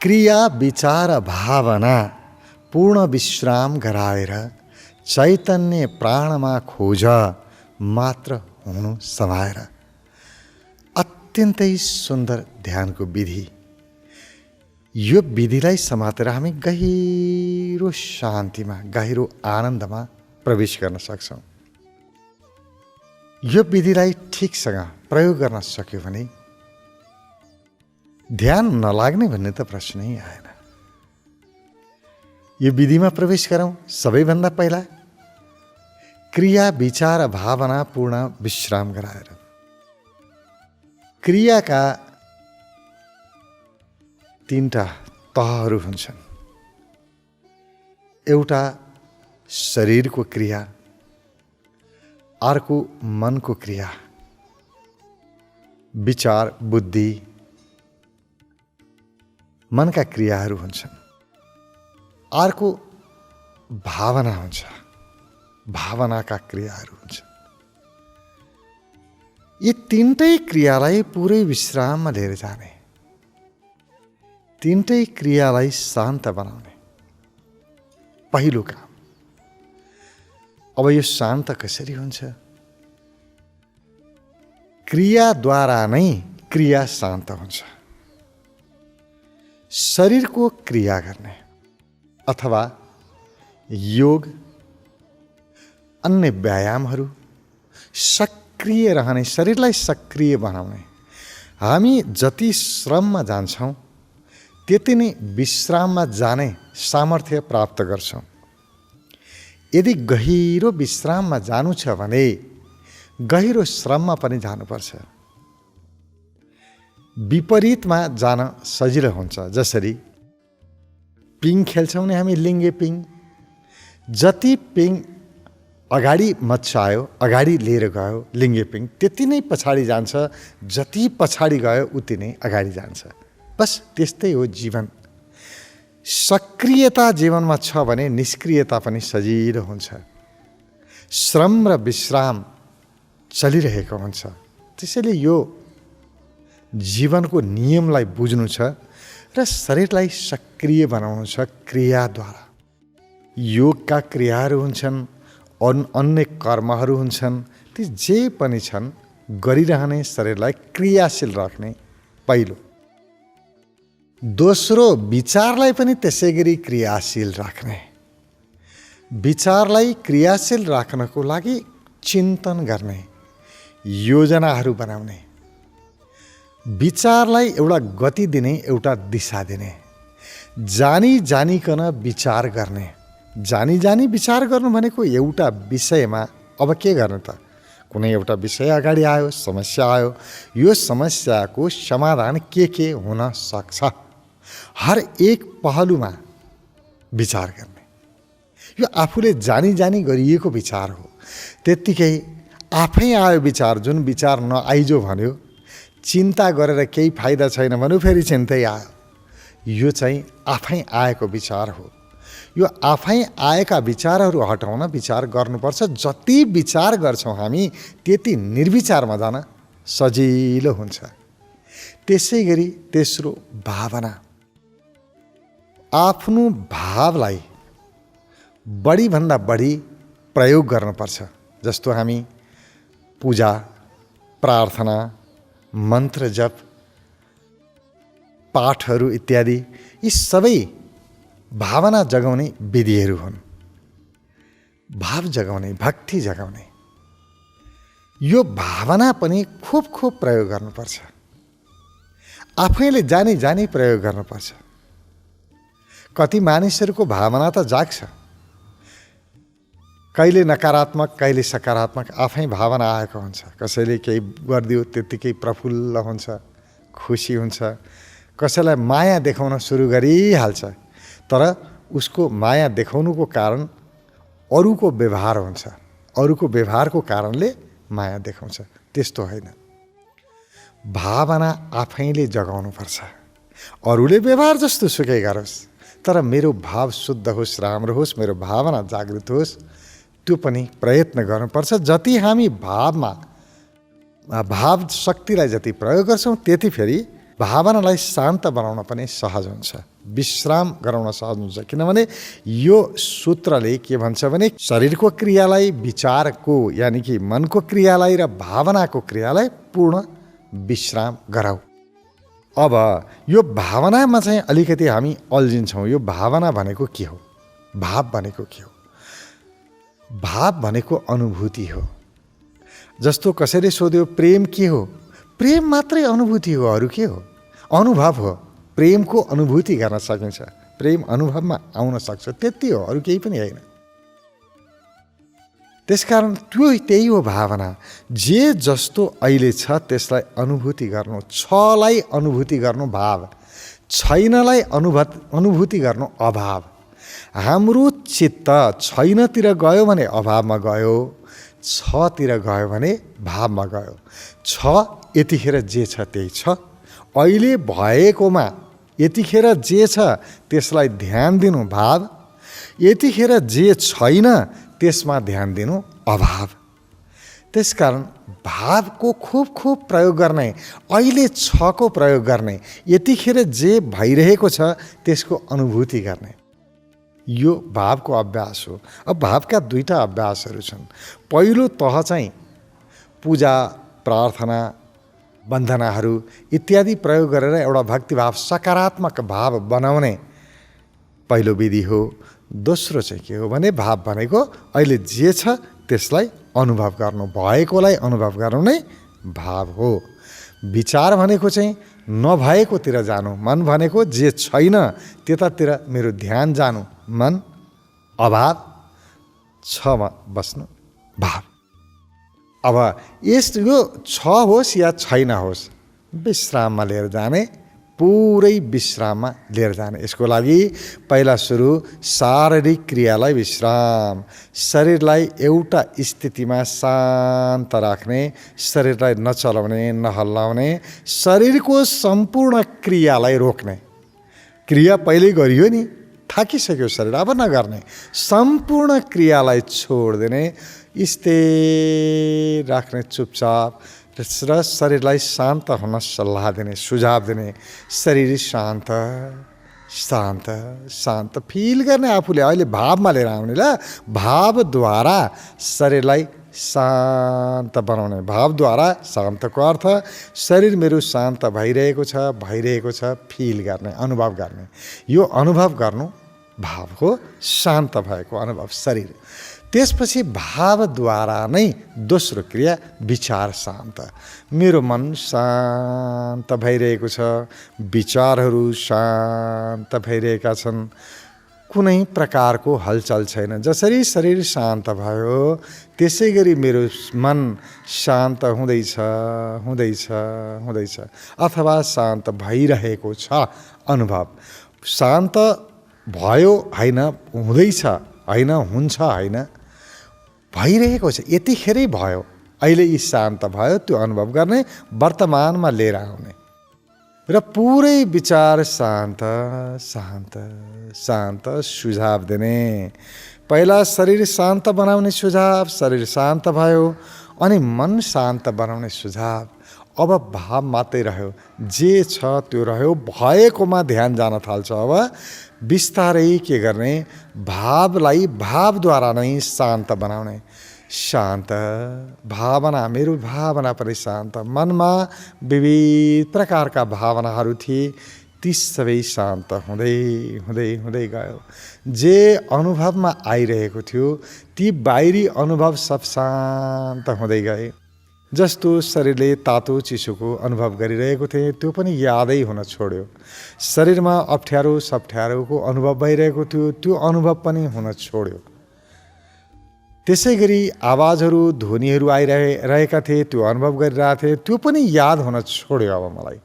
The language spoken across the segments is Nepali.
क्रिया विचार भावना पूर्ण विश्राम गराएर चैतन्य प्राणमा खोज मात्र हुनु समाएर। अत्यन्तै सुन्दर ध्यानको विधि। यो विधिलाई समातेर हामी गहिरो शान्तिमा, गहिरो आनन्दमा प्रवेश गर्न सक्छौँ। यो विधिलाई ठिकसँग प्रयोग गर्न सक्यो भने ध्यान नलाग्ने भन्ने त प्रश्नै आएन। यो विधिमा प्रवेश गरौँ। सबैभन्दा पहिला क्रिया विचार भावना पूर्ण विश्राम गराएर। क्रियाका तीनटा तहहरू हुन्छन्। एउटा शरीरको क्रिया, अर्को मनको क्रिया, विचार बुद्धि मनका क्रियाहरू हुन्छन्। अर्को भावना हुन्छ, भावनाका क्रियाहरू हुन्छन्। यी तीनटै क्रियालाई पुरै विश्राममा लिएर जाने, तीनटै क्रियालाई शान्त बनाउने पहिलो काम। अब यो शान्त कसरी हुन्छ? क्रियाद्वारा नै क्रिया शान्त हुन्छ। शरीरको क्रिया गर्ने अथवा योग, अन्य व्यायामहरू, सक्रिय रहने, शरीरलाई सक्रिय बनाउने। हामी जति श्रममा जान्छौँ त्यति नै विश्राममा जाने सामर्थ्य प्राप्त गर्छौँ। यदि गहिरो विश्राममा जानु छ भने गहिरो श्रममा पनि जानुपर्छ। विपरीतमा जान सजिलो हुन्छ। जसरी पिङ खेल्छौँ नि हामी, लिङ्गे पिङ। जति पिङ अगाडि मच्चायो, अगाडि लिएर गयो लिङ्गे पिङ, त्यति नै पछाडि जान्छ। जति पछाडि गयो उति नै अगाडि जान्छ। बस त्यस्तै हो जीवन। सक्रियता जीवनमा छ भने निष्क्रियता पनि सजिलो हुन्छ। श्रम र विश्राम चलिरहेको हुन्छ। त्यसैले यो जीवनको नियमलाई बुझ्नु छ र शरीरलाई सक्रिय बनाउनु छ क्रियाद्वारा। योगका क्रियाहरू हुन्छन्, अन्य कर्महरू हुन्छन्, ती जे पनि छन् गरिरहने, शरीरलाई क्रियाशील राख्ने पहिलो। दोस्रो, विचारलाई पनि त्यसै गरी क्रियाशील राख्ने। विचारलाई क्रियाशील राख्नको लागि चिन्तन गर्ने, योजनाहरू बनाउने, विचारलाई एउटा गति दिने, एउटा दिशा दिने, जानी जानिकन विचार गर्ने। जानी जानी विचार गर्नु भनेको एउटा विषयमा अब के गर्नु त? कुनै एउटा विषय अगाडि आयो, समस्या आयो, यो समस्याको समाधान के हुन सक्छ, हर एक पहलुमा विचार गर्ने। यो आफूले जानी जानी गरिएको विचार हो। त्यत्तिकै आफै आयो विचार, जुन विचार नआइजो भन्यो, चिन्ता गरेर केही फाइदा छैन भन्यो, फेरि चिन्तै आयो। यो चाहिँ आफै आएको विचार हो। यो आफै आएका विचारहरू हटाउन विचार गर्नुपर्छ। जति विचार गर्छौँ हामी त्यति निर्विचारमा जान सजिलो हुन्छ। त्यसै गरी तेस्रो, भावना। आफ्नो भावलाई बढीभन्दा बढी प्रयोग गर्नुपर्छ। जस्तो हामी पूजा, प्रार्थना, मन्त्र जप, पाठहरू इत्यादि, यी सबै भावना जगाउने विधिहरू हुन्। भाव जगाउने, भक्ति जगाउने। यो भावना पनि खूब प्रयोग गर्नुपर्छ। आफैले जानी जानी प्रयोग गर्नुपर्छ। कति मानिसहरूको भावना त जाग्छ, कहिले नकारात्मक कहिले सकारात्मक आफै भावना आएको हुन्छ। कसैले केही गरिदियो त्यत्तिकै प्रफुल्ल हुन्छ, खुसी हुन्छ। कसैलाई माया देखाउन सुरु गरिहाल्छ, तर उसको माया देखाउनुको कारण अरूको व्यवहार हुन्छ। अरूको व्यवहारको कारणले माया देखाउँछ। त्यस्तो होइन। भावना आफैले जगाउनुपर्छ। अरूले व्यवहार जस्तो सुकै गरोस्, तर मेरो भाव शुद्ध होस्, राम्रो होस्, मेरो भावना जागृत होस्, त्यो पनि प्रयत्न गर्नुपर्छ। जति हामी भाव शक्तिलाई जति प्रयोग गर्छौँ त्यति फेरि भावनालाई शान्त बनाउन पनि सहज हुन्छ, विश्राम गराउन सहज हुन्छ। किनभने यो सूत्रले के भन्छ भने शरीरको क्रियालाई, विचारको यानि कि मनको क्रियालाई र भावनाको क्रियालाई पूर्ण विश्राम गराऊ। अब यो भावनामा चाहिँ अलिकति हामी अल्झिन्छौँ। यो भावना भनेको के हो? भाव भनेको के हो? भाव भनेको अनुभूति हो। जस्तो कसैले सोध्यो प्रेम के हो? प्रेम मात्रै अनुभूति हो, अरू के हो? अनुभव हो। प्रेमको अनुभूति गर्न सकिन्छ, प्रेम अनुभवमा आउन सक्छ, त्यति हो, अरू केही पनि होइन। त्यसकारण त्यही हो भावना। जे जस्तो अहिले छ त्यसलाई अनुभूति गर्नु, छलाई अनुभूति गर्नु भाव, छैनलाई अनुभूति गर्नु अभाव। हाम्रो चित्त छैनतिर गयो भने अभावमा गयो, छतिर गयो भने भावमा गयो। छ यतिखेर जे छ त्यही छ, अहिले भएकोमा यतिखेर जे छ त्यसलाई ध्यान दिनु भाव, यतिखेर जे छैन त्यसमा ध्यान दिनु अभाव। त्यसकारण भावको खूब प्रयोग गर्ने, अहिले छको प्रयोग गर्ने, यतिखेर जे भइरहेको छ त्यसको अनुभूति गर्ने, यो भावको अभ्यास हो। अब भावका दुईटा अभ्यासहरू छन्। पहिलो तह चाहिँ पूजा, प्रार्थना, वन्दनाहरू इत्यादि प्रयोग गरेर एउटा भक्तिभाव, सकारात्मक भाव बनाउने पहिलो विधि हो। दोस्रो चाहिँ के हो भने भाव भनेको अहिले जे छ त्यसलाई अनुभव गर्नु, भएकोलाई अनुभव गर्नु नै भाव हो। विचार भनेको चाहिँ नभएकोतिर जानु, मन भनेको जे छैन त्यतातिर मेरो ध्यान जानु, मन अभाव, छमा बस्नु भाव। अब यो छ होस् या छैन होस्, विश्राममा लिएर जाने, पुरै विश्राममा लिएर जाने। यसको लागि पहिला सुरु शारीरिक क्रियालाई विश्राम, शरीरलाई एउटा स्थितिमा शान्त राख्ने, शरीरलाई नचलाउने, नहल्लाउने, शरीरको सम्पूर्ण क्रियालाई रोक्ने। क्रिया पहिल्यै गरियो नि, थाकिसक्यो शरीर, अब नगर्ने, सम्पूर्ण क्रियालाई छोडिदिने, स्थिर राख्ने चुपचाप, र शरीरलाई शान्त हुन सल्लाह दिने, सुझाव दिने। शरीर शान्त शान्त शान्त फिल गर्ने, आफूले अहिले भावमा लिएर आउने। ल भावद्वारा शरीरलाई शान्त बनाउने, भावद्वारा शान्तको अर्थ शरीर मेरो शान्त भइरहेको छ फिल गर्ने, अनुभव गर्ने। यो अनुभव गर्नु भाव हो, शान्त भएको अनुभव शरीर। त्यसपछि भावद्वारा नै दोस्रो क्रिया विचार शान्त, मेरो मन शान्त भइरहेको छ, विचारहरू शान्त भइरहेका छन्, कुनै प्रकारको हलचल छैन। जसरी शरीर शान्त भयो त्यसै गरी मेरो मन शान्त हुँदैछ अथवा शान्त भइरहेको छ अनुभव। शान्त भयो होइन, हुँदैछ होइन, हुन्छ होइन, भइरहेको छ, यतिखेरै भयो, अहिले यी शान्त भयो, त्यो अनुभव गर्ने, वर्तमानमा लिएर आउने र पुरै विचार शान्त शान्त शान्त सुझाव दिने। पहिला शरीर शान्त बनाउने सुझाव, शरीर शान्त भयो, अनि मन शान्त बनाउने सुझाव। अब भाव मात्रै रह्यो, जे छ त्यो रह्यो, भएकोमा ध्यान जान थाल्छ। अब बिस्तारै के गर्ने, भावलाई भावद्वारा नै शान्त बनाउने। शान्त भावना, मेरो भावना पनि शान्त, मनमा विविध प्रकारका भावनाहरू थिए, ती सबै शान्त हुँदै हुँदै हुँदै गयो। जे अनुभवमा आइरहेको थियो ती बाहिरी अनुभव सब शान्त हुँदै गए। जस्तो शरीरले तातो चिसोको अनुभव गरिरहेको थिए त्यो पनि यादै हुन छोड्यो। शरीरमा अप्ठ्यारो सप्ठ्यारोको अनुभव भइरहेको थियो त्यो अनुभव पनि हुन छोड्यो। त्यसै गरी आवाजहरू ध्वनिहरू आइरहेका थिए त्यो अनुभव गरिरहेको थिए त्यो पनि याद हुन छोड्यो। अब मलाई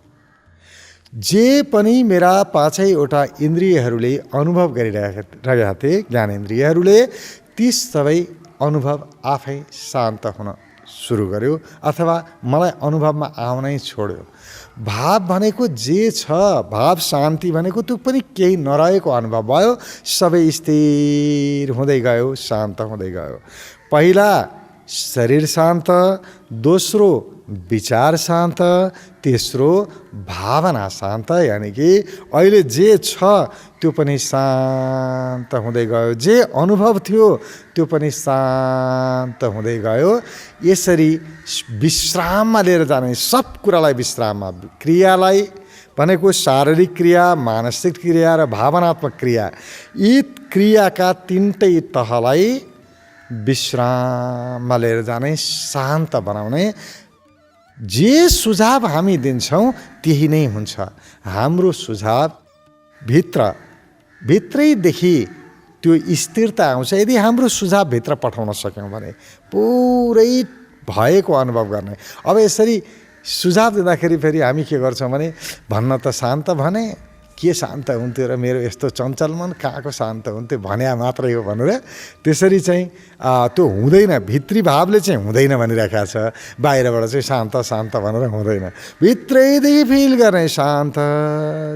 जे पनि मेरा पाँचैवटा इन्द्रियहरूले अनुभव गरिरहेका थिए, ज्ञानेन्द्रियहरूले, ती सबै अनुभव आफै शान्त हुन सुरु गर्यो अथवा मलाई अनुभवमा आउनै छोड्यो। भाव भनेको जे छ, भाव शान्ति भनेको त्यो पनि केही नरहेको अनुभव भयो, सबै स्थिर हुँदै गयो, शान्त हुँदै गयो। पहिला शरीर शान्त, दोस्रो विचार शान्त, तेस्रो भावना शान्त। यानि कि अहिले जे छ त्यो पनि शान्त हुँदै गयो, जे अनुभव थियो त्यो पनि शान्त हुँदै गयो। यसरी विश्राममा लिएर जाने, सब कुरालाई विश्राममा, क्रियालाई भनेको शारीरिक क्रिया, मानसिक क्रिया र भावनात्मक क्रिया, यी क्रियाका तीनटै तहलाई विश्राममा लिएर जाने, शान्त बनाउने। जे सुझाव हामी दिन्छौँ त्यही नै हुन्छ। हाम्रो सुझाव भित्रैदेखि त्यो स्थिरता आउँछ। यदि हाम्रो सुझाव भित्र पठाउन सक्यौँ भने पुरै भएको अनुभव गर्ने। अब यसरी सुझाव दिँदाखेरि फेरि हामी के गर्छौँ भने, भन्न त शान्त भने के शान्त हुन्थ्यो र मेरो यस्तो चञ्चल मन कहाँको शान्त हुन्थ्यो भने मात्रै हो भनेर त्यसरी चाहिँ त्यो हुँदैन। भित्री भावले चाहिँ हुँदैन भनिरहेको छ, बाहिरबाट चाहिँ शान्त शान्त भनेर हुँदैन। भित्रैदेखि फिल गर्ने शान्त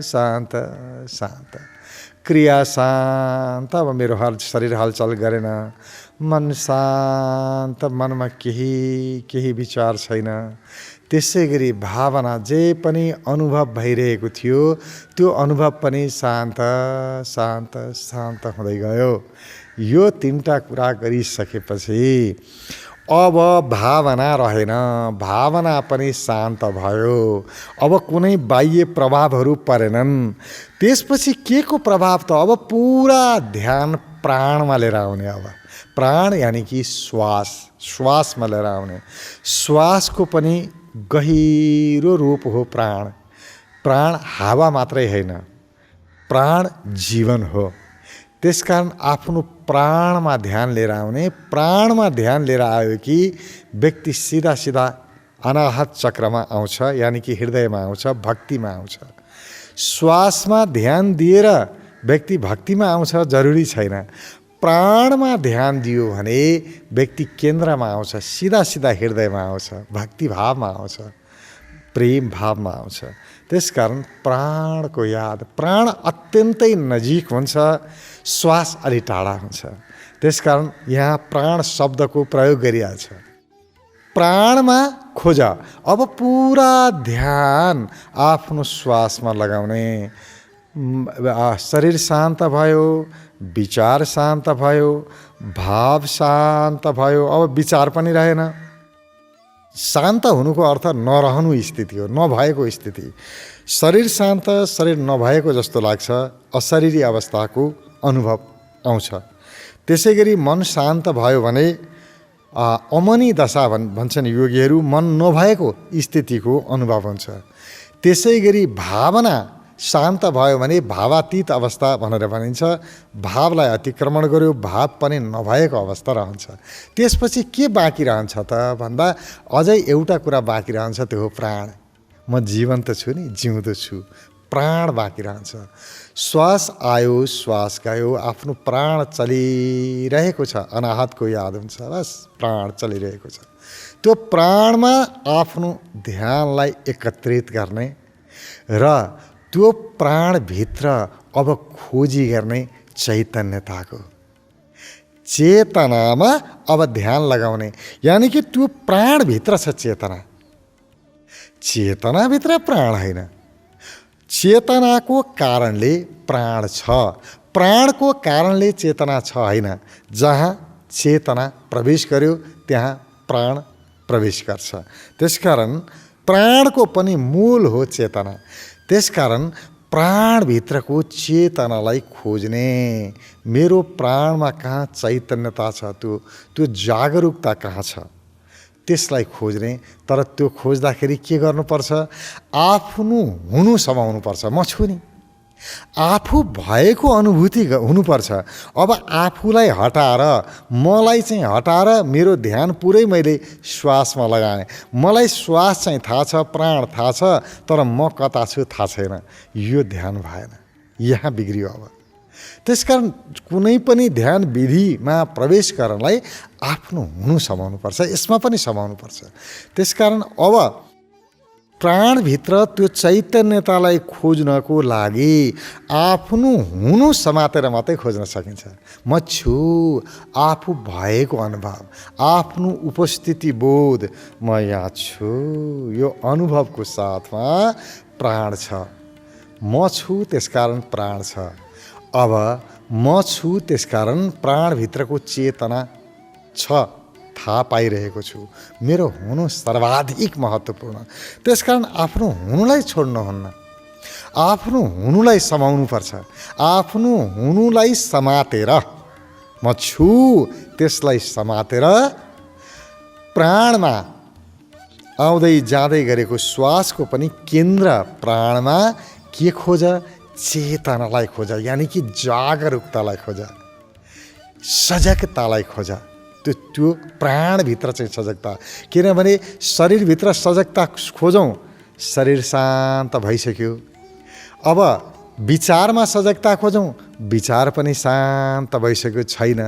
शान्त शान्त, क्रिया शान्त। अब मेरो शरीर हलचल गरेन, मन शान्त, मनमा केही विचार छैन। त्यसै गरी भावना, जे पनि अनुभव भइरहेको थियो त्यो अनुभव पनि शान्त शान्त शान्त हुँदै गयो। यो तीनटा कुरा गरिसकेपछि अब भावना रहेन, भावना पनि शान्त भयो। अब कुनै बाह्य प्रभावहरू परेनन्। त्यसपछि के को प्रभाव त? अब पुरा ध्यान प्राणमा लिएर आउने। अब प्राण यानि कि श्वासमा लिएर आउने। श्वासको पनि गहिरो रूप हो प्राण। प्राण हावा मात्रै होइन, प्राण जीवन हो। त्यसकारण आफ्नो प्राणमा ध्यान लिएर आउने। प्राणमा ध्यान लिएर आयो कि व्यक्ति सीधा अनाहत चक्रमा आउँछ, यानि कि हृदयमा आउँछ, भक्तिमा आउँछ। श्वासमा ध्यान दिएर व्यक्ति भक्तिमा आउँछ जरुरी छैन। प्राणमा ध्यान दियो भने व्यक्ति केन्द्रमा आउँछ, सीधा हृदयमा आउँछ, भक्ति भावमा आउँछ, प्रेम भावमा आउँछ। त्यसकारण प्राणको याद, प्राण अत्यन्तै नजिक हुन्छ, श्वास अलि टाढा हुन्छ। त्यसकारण यहाँ प्राण शब्दको प्रयोग गरिएको छ। प्राणमा खोज। अब पुरा ध्यान आफ्नो श्वासमा लगाउने। शरीर शान्त भयो, विचार शान्त भयो, भाव शान्त भयो। अब विचार पनि रहेन। शान्त हुनुको अर्थ नरहनु स्थिति हो, नभएको स्थिति। शरीर शान्त, शरीर नभएको जस्तो लाग्छ, अशरीरी अवस्थाको अनुभव आउँछ। त्यसै गरी मन शान्त भयो भने अमनी दशा भन्छन् योगीहरू, मन नभएको स्थितिको अनुभव हुन्छ। त्यसै गरी भावना शान्त भयो भने भावातीत अवस्था भनेर भनिन्छ। भावलाई अतिक्रमण गर्यो, भाव पनि नभएको अवस्था रहन्छ। त्यसपछि के बाँकी रहन्छ त भन्दा अझै एउटा कुरा बाँकी रहन्छ, त्यो हो प्राण। म जीवन्त छु नि, जिउँदो छु, प्राण बाँकी रहन्छ। श्वास आयो, श्वास गयो, आफ्नो प्राण चलिरहेको छ, अनाहतको याद हुन्छ, बस प्राण चलिरहेको छ। त्यो प्राणमा आफ्नो ध्यानलाई एकत्रित गर्ने र त्यो प्राणभित्र अब खोजी गर्ने चैतन्यताको, चेतनामा अब ध्यान लगाउने। यानि कि त्यो प्राणभित्र छ चेतना, चेतनाभित्र प्राण होइन। चेतनाको कारणले प्राण छ, प्राणको कारणले चेतना छ होइन। जहाँ चेतना प्रवेश गर्यो त्यहाँ प्राण प्रवेश गर्छ। त्यसकारण प्राणको पनि मूल हो चेतना। त्यसकारण प्राणभित्रको चेतनालाई खोज्ने। मेरो प्राणमा कहाँ चैतन्यता छ, त्यो जागरुकता कहाँ छ, त्यसलाई खोज्ने। तर त्यो खोज्दाखेरि के गर्नुपर्छ? आफ्नो हुनु समाउनुपर्छ। म छु नि, आफू भएको अनुभूति हुनुपर्छ। अब आफूलाई हटाएर, मलाई चाहिँ हटाएर मेरो ध्यान पुरै मैले श्वासमा लगाएँ। मलाई श्वास चाहिँ थाहा छ, प्राण थाहा छ, तर म कता छु थाहा छैन। यो ध्यान भएन, यहाँ बिग्रियो। अब त्यसकारण कुनै पनि ध्यान विधिमा प्रवेश गर्नलाई आफ्नो हुनु समाउनुपर्छ, यसमा पनि समाउनुपर्छ। त्यसकारण अब प्राणभित्र त्यो चैतन्यतालाई खोज्नको लागि आफ्नो हुनु समातेर मात्रै खोज्न सकिन्छ। म छु, आफू भएको अनुभव, आफ्नो उपस्थिति बोध, म यहाँ छु, यो अनुभवको साथमा प्राण छ। म छु त्यसकारण प्राण छ। अब म छु त्यसकारण प्राणभित्रको चेतना छ, थाहा पाइरहेको छु। मेरो हुनु सर्वाधिक महत्त्वपूर्ण। त्यसकारण आफ्नो हुनुलाई छोड्नुहुन्न, आफ्नो हुनुलाई समाउनुपर्छ। आफ्नो हुनुलाई समातेर, म छु त्यसलाई समातेर प्राणमा आउँदै जाँदै गरेको श्वासको पनि केन्द्र प्राणमा के खोज? चेतनालाई खोज, यानि कि जागरुकतालाई खोज, सजगतालाई खोज। त्यो प्राणभित्र चाहिँ सजगता। किनभने शरीरभित्र सजगता खोजौँ, शरीर शान्त भइसक्यो। अब विचारमा सजगता खोजौँ, विचार पनि शान्त भइसक्यो छैन।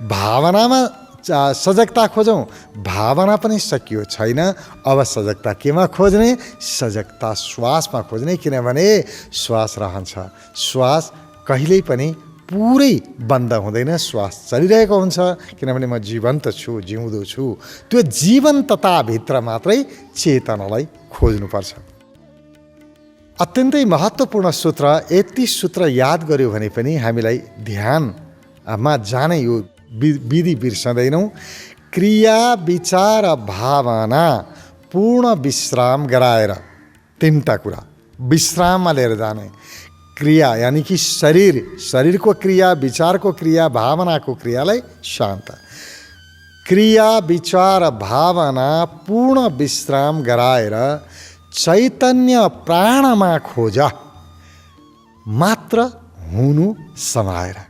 भावनामा सजगता खोजौँ, भावना पनि सकियो छैन। अब सजगता केमा खोज्ने? सजगता श्वासमा खोज्ने। किनभने श्वास रहन्छ, श्वास कहिल्यै पनि पुरै बन्द हुँदैन, श्वास चलिरहेको हुन्छ। किनभने म जीवन्त छु, जिउँदो छु। त्यो जीवन्तताभित्र मात्रै चेतनालाई खोज्नुपर्छ। अत्यन्तै महत्त्वपूर्ण सूत्र। यति सूत्र याद गर्यो भने पनि हामीलाई ध्यानमा जाने यो विधि बिर्सदैनौँ। क्रिया, विचार, भावना पूर्ण विश्राम गराएर, तीनटा कुरा विश्राममा लिएर जाने। क्रिया यानी कि शरीरको क्रिया, विचारको क्रिया, भावनाको क्रियालाई शान्त। क्रिया, विचार, भावना पूर्ण विश्राम गराएर चैतन्य प्राणमा खोज, मात्र हुनु समाएर।